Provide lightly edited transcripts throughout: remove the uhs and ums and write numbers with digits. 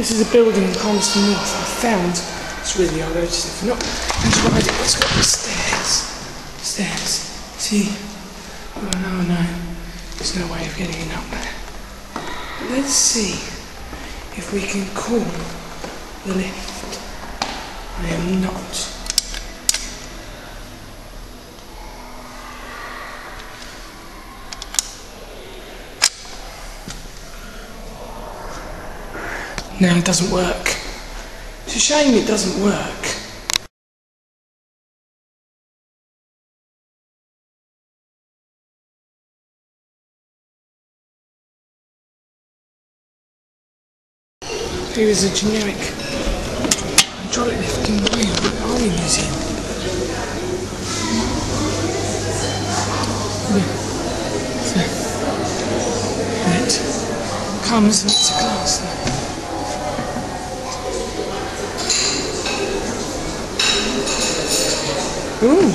This is a building in Palmerston North I found. It's really old, Otis. If you're not going to ride it, it's got the stairs. Stairs. See? Oh no. There's no way of getting it up there. But let's see if we can call the lift. I am not. No, it doesn't work. It's a shame it doesn't work. Here is a generic hydraulic lift in the Army Museum. So, it comes and it's a glass now. Ooh,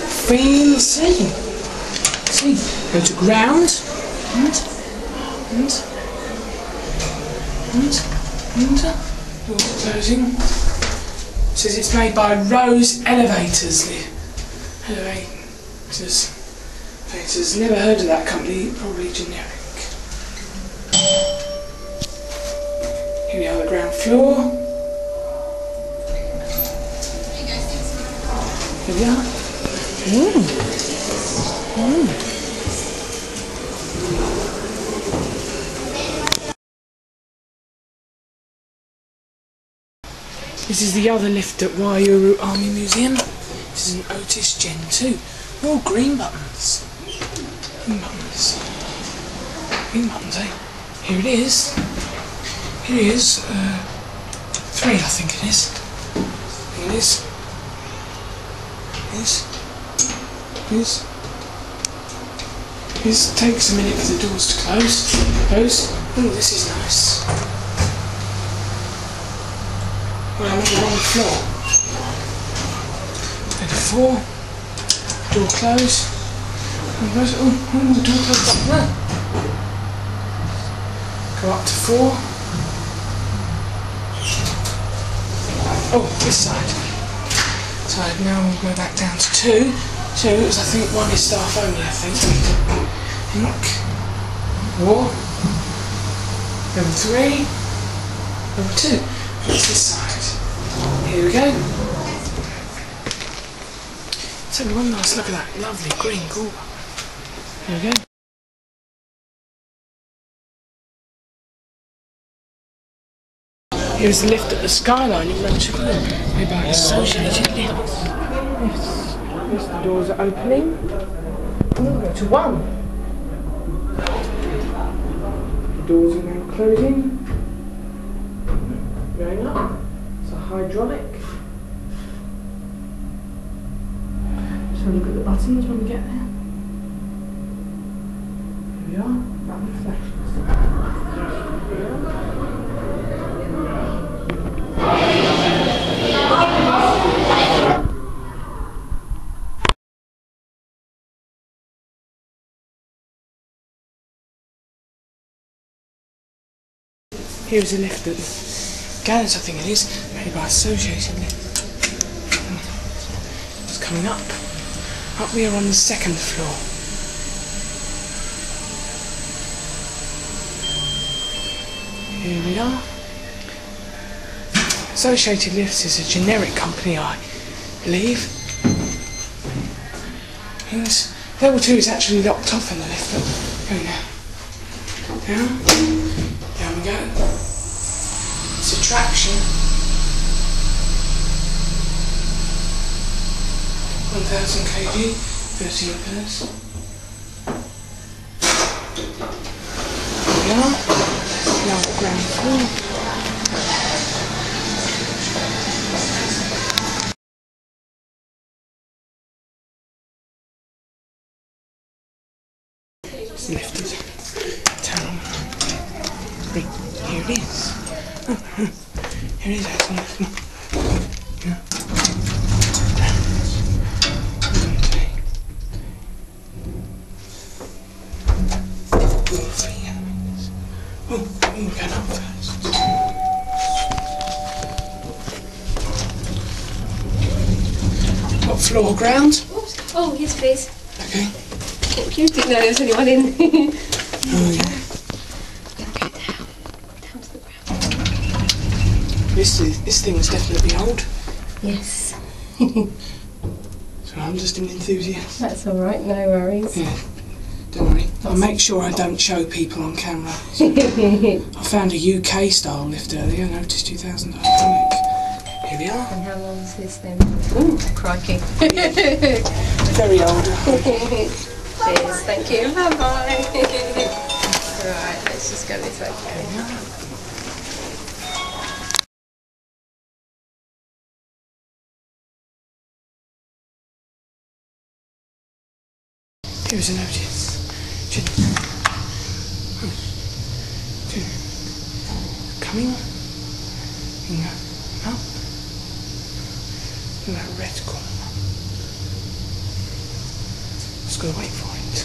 fancy. See, go to ground, and door closing. It says it's made by Rose Elevators. Elevators. Never heard of that company. Probably generic. Here we are, the ground floor. Here we are. This is the other lift at Waiouru Army Museum. This is an Otis Gen2. All green buttons. Green buttons, eh? Here it is. Here it is. 3, I think it is. Here it is. This takes a minute for the doors to close. Oh, this is nice. Well, I'm on the wrong floor. Go to 4. Door close. Oh, the door closed up there. Go up to 4. Oh, this side. Now we'll go back down to 2. 2 is, I think, 1 is staff only, I think. 4. Level 3. Level 2. That's this side. Here we go. Let's have one nice look at that lovely green cool. Here we go. Here's the lift at the Skyline in Rotorua, made by associated lifts. Yes, the doors are opening. We'll go to 1. The doors are now closing. Going up. It's a hydraulic. Just have a look at the buttons when we get there. Here we are. Button flashes. Here we are. Here's a lift at Ganners, I think it is, made by associated lift. It's coming up. Up we are on the 2nd floor. Here we are. Associated Lifts is a generic company, I believe. And level 2 is actually locked off in the lift, but go now. Down we go. It's a traction. 1000 kg, 13 pence. Here we are. Now the ground floor. It's lifted. Turn on. Here it is. Here it is, actually. Yeah. Oh, I'm going up first. What, floor ground? Oops. Oh, yes, please. Okay. You didn't know there was anyone in. Oh, yeah. Go down to the ground. This thing's definitely old. Yes. So I'm just an enthusiast. That's all right, no worries. Yeah, don't worry. I'll make sure I don't show people on camera. I found a UK style lift earlier, an Otis 2000 iconic. Here we are. And how long is this then? Ooh, crikey. Very old. Cheers, thank you. Bye bye. Right, let's just go this way. Here's an Otis Gen 2. Coming in up in that red corner. Just gotta wait for it.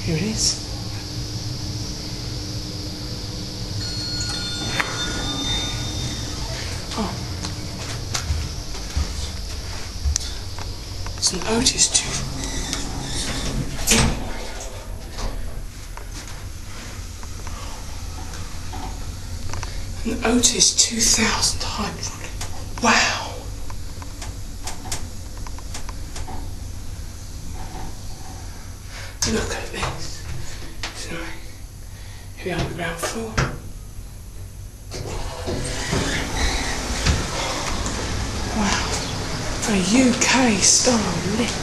Here it is. Oh. It's an Otis 2. An Otis 2000 hybrid. Wow. Look at this. So, here we are on the ground floor. Wow. A UK style lift.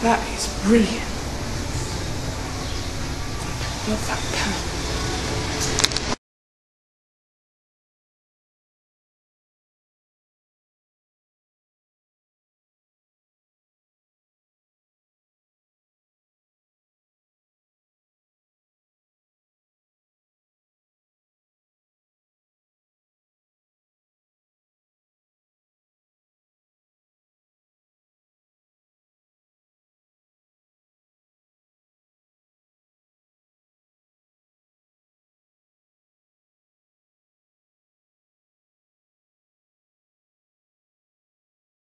That is brilliant. Love that pan.